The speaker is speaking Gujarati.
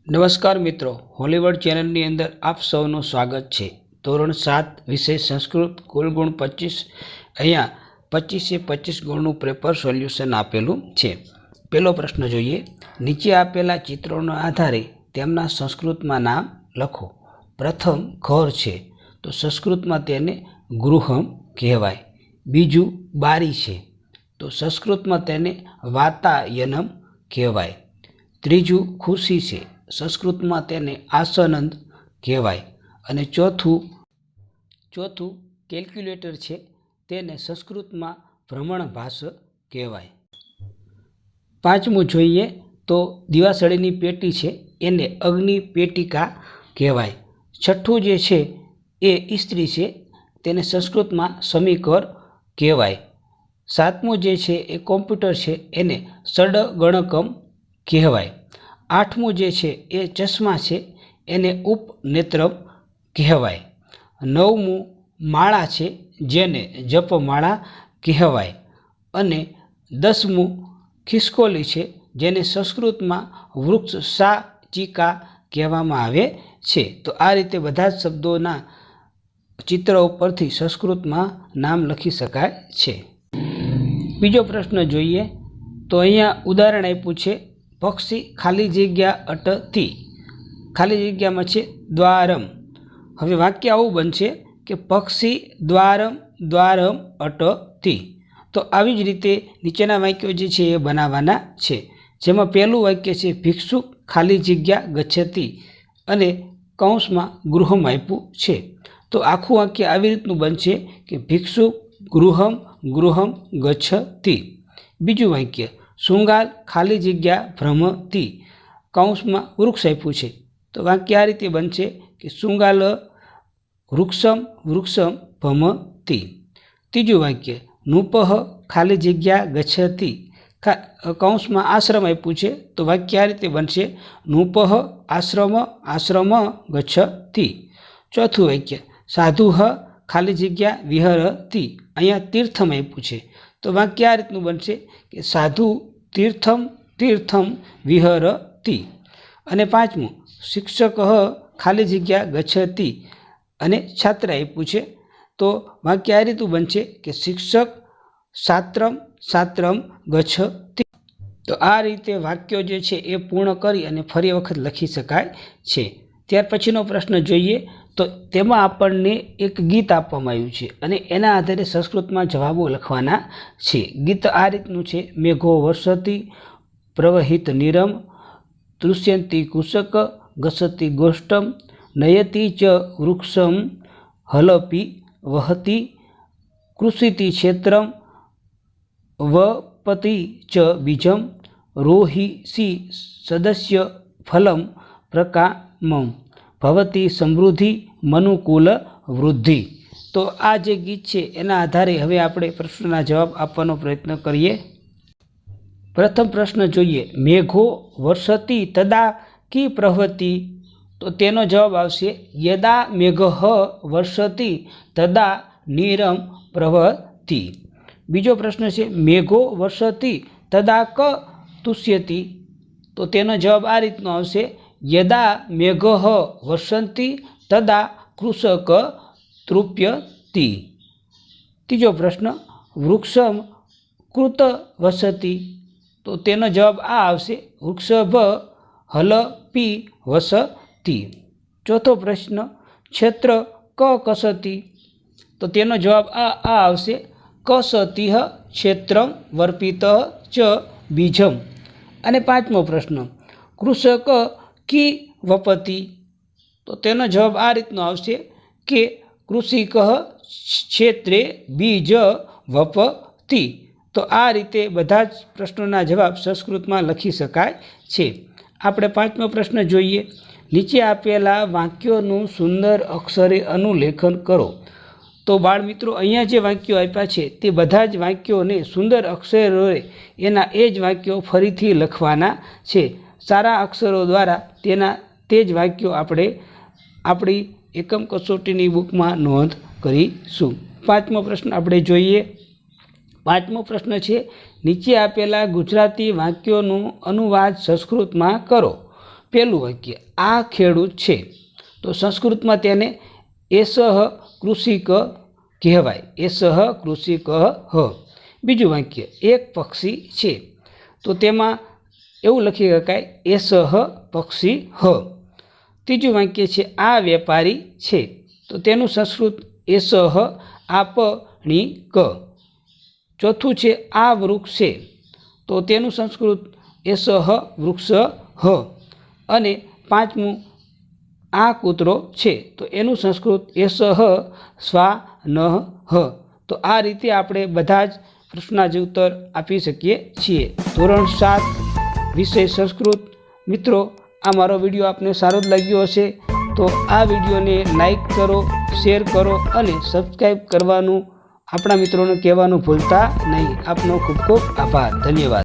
નમસ્કાર મિત્રો, હોલીવુડ ચેનલની અંદર આપ સૌનું સ્વાગત છે। ધોરણ 7 વિષય સંસ્કૃત, કુલ ગુણ 25। અહીંયા 25 ગુણનું પેપર સોલ્યુશન આપેલું છે। પહેલો પ્રશ્ન જોઈએ। નીચે આપેલા ચિત્રોના આધારે તેમના સંસ્કૃતમાં નામ લખો। પ્રથમ ઘર છે, તો સંસ્કૃતમાં તેને ગૃહમ કહેવાય। બીજું બારી છે, તો સંસ્કૃતમાં તેને વાતાયનમ કહેવાય। ત્રીજું ખુરશી છે, સંસ્કૃતમાં તેને આસનંદ કહેવાય। અને ચોથું કેલ્ક્યુલેટર છે, તેને સંસ્કૃતમાં ભ્રમણભાસ કહેવાય। પાંચમું જોઈએ તો દિવાસળીની પેટી છે, એને અગ્નિ પેટિકા કહેવાય। છઠ્ઠું જે છે એ ઇસ્ત્રી છે, તેને સંસ્કૃતમાં સમીકર કહેવાય। સાતમું જે છે એ કોમ્પ્યુટર છે, એને ષડગણકમ કહેવાય। આઠમું જે છે એ ચશ્મા છે, એને ઉપનેત્રમ કહેવાય। નવમું માળા છે, જેને જપમાળા કહેવાય। અને 10મું ખિસકોલી છે, જેને સંસ્કૃતમાં વૃક્ષ સાચિકા કહેવામાં આવે છે। તો આ રીતે બધા જ શબ્દોના ચિત્ર ઉપરથી સંસ્કૃતમાં નામ લખી શકાય છે। બીજો પ્રશ્ન જોઈએ તો અહીંયા ઉદાહરણ આપ્યું છે, પક્ષી ખાલી જગ્યા અટતી, ખાલી જગ્યામાં છે દ્વારમ। હવે વાક્ય આવું બનશે કે પક્ષી દ્વારમ અટતી। તો આવી જ રીતે નીચેના વાક્યો જે છે એ બનાવવાના છે, જેમાં પહેલું વાક્ય છે ભિક્ષુક ખાલી જગ્યા ગચ્છતિ, અને કૌંસમાં ગૃહમ આપ્યું છે। તો આખું વાક્ય આવી રીતનું બનશે કે ભિક્ષુક ગૃહમ ગચ્છતિ। બીજું વાક્ય શૃંગાર ખાલી જગ્યા ભ્રમતી, કૌંસમાં વૃક્ષ આપ્યું છે, તો વાક્ય આ રીતે બનશે કે શૃંગાલ વૃક્ષમ ભ્રમતી। ત્રીજું વાક્ય નૃપઃ ખાલી જગ્યા ગચ્છતિ, કૌંસમાં આશ્રમ આપ્યું છે, તો વાક્ય આ રીતે બનશે નૃપઃ આશ્રમ ગચ્છતિ। ચોથું વાક્ય સાધુ ખાલી જગ્યા વિહરતી, અહીંયા તીર્થમ આપ્યું છે, તો વાક્ય આ રીતનું બનશે કે સાધુ તીર્થમ વિહરતી। અને પાંચમું શિક્ષક ખાલી જગ્યા ગચ્છતિ, અને છાત્ર આપ્યું છે, તો વાક્ય આ રીતનું બનશે કે શિક્ષક છાત્રમ ગચ્છતિ। તો આ રીતે વાક્યો જે છે એ પૂર્ણ કરી અને ફરી વખત લખી શકાય છે। ત્યાર પછીનો પ્રશ્ન જોઈએ તો તેમાં આપણને એક ગીત આપવામાં આવ્યું છે, અને એના આધારે સંસ્કૃતમાં જવાબો લખવાના છે। ગીત આ રીતનું છે, મેઘો વર્ષતિ પ્રવહિત નીરમ, તૃષ્યંતી કુશક ગસતી ગોષ્ઠમ, નયતી ચ વૃક્ષમ હલપી વહતી, કૃષિતી ક્ષેત્રમ વપતિ ચ બીજમ, રોહિષી સદસ્ય ફલમ પ્રકામમ, ભવતી સમૃદ્ધિ મનુકૂલ વૃદ્ધિ। તો આ જે ગીત છે એના આધારે હવે આપણે પ્રશ્નના જવાબ આપવાનો પ્રયત્ન કરીએ। પ્રથમ પ્રશ્ન જોઈએ, મેઘો વર્ષતિ તદા કી પ્રવહતિ, તો તેનો જવાબ આવશે યદા મેઘ વર્ષતિ તદા નીરમ પ્રવહતિ। બીજો પ્રશ્ન છે મેઘો વર્ષતિ તદા ક તુષ્યતિ, તો તેનો જવાબ આ રીતનો આવશે યદા મેઘ વર્ષંતિ તદા કૃષક તૃપ્યતિ। ત્રીજો પ્રશ્ન વૃક્ષમ કૃત વસતિ, તો તેનો જવાબ આ આવશે વૃક્ષભ હલપી વસતિ। ચોથો પ્રશ્ન ક્ષેત્ર ક કસતિ, તો તેનો જવાબ આ આવશે કસતિ ક્ષેત્રમ વર્પિત ચ બીજમ। અને પાંચમો પ્રશ્ન કૃષક કી વપતિ, તો તેનો જવાબ આ રીતનો આવશે કે કૃષિક ક્ષેત્રે બીજ વપતિ। તો આ રીતે બધા જ પ્રશ્નોના જવાબ સંસ્કૃતમાં લખી શકાય છે। આપણે પાંચમો પ્રશ્ન જોઈએ, નીચે આપેલા વાક્યોનું સુંદર અક્ષરે અનુલેખન કરો। તો બાળ મિત્રો, અહીંયા જે વાક્યો આપ્યા છે તે બધા જ વાક્યોને સુંદર અક્ષરોએ એના એ જ વાક્યો ફરીથી લખવાના છે। સારા અક્ષરો દ્વારા તે જ વાક્યો આપણે આપણી એકમ કસોટીની બુકમાં નોંધ કરીશું। પાંચમો પ્રશ્ન આપણે જોઈએ। પાંચમો પ્રશ્ન છે, નીચે આપેલા ગુજરાતી વાક્યોનું અનુવાદ સંસ્કૃતમાં કરો। પહેલું વાક્ય આ ખેડૂત છે, તો સંસ્કૃતમાં તેને એસહ કૃષિક કહેવાય, એસહ કૃષિક હ. બીજું વાક્ય એક પક્ષી છે, તો તેમાં એવું લખી શકાય એસહ પક્ષી હ. ત્રીજું વાક્ય છે આ વેપારી છે, તો તેનું સંસ્કૃત એસહ આપણીક. ચોથું છે આ વૃક્ષ છે, તો તેનું સંસ્કૃત એસહ વૃક્ષ હ. અને પાંચમું આ કૂતરો છે, તો એનું સંસ્કૃત એસહ શ્વાનઃ હ. તો આ રીતે આપણે બધા જ પ્રશ્નના જે ઉત્તર આપી શકીએ છીએ. ધોરણ 7 વિષય સંસ્કૃત. મિત્રો, આ મારો વિડીયો આપને સારો જ લાગ્યો હશે, તો આ વિડીયોને લાઈક કરો, શેર કરો અને સબસ્ક્રાઈબ કરવાનું આપણા મિત્રોને કહેવાનું ભૂલતા નહીં. આપનો ખૂબ ખૂબ આભાર. ધન્યવાદ.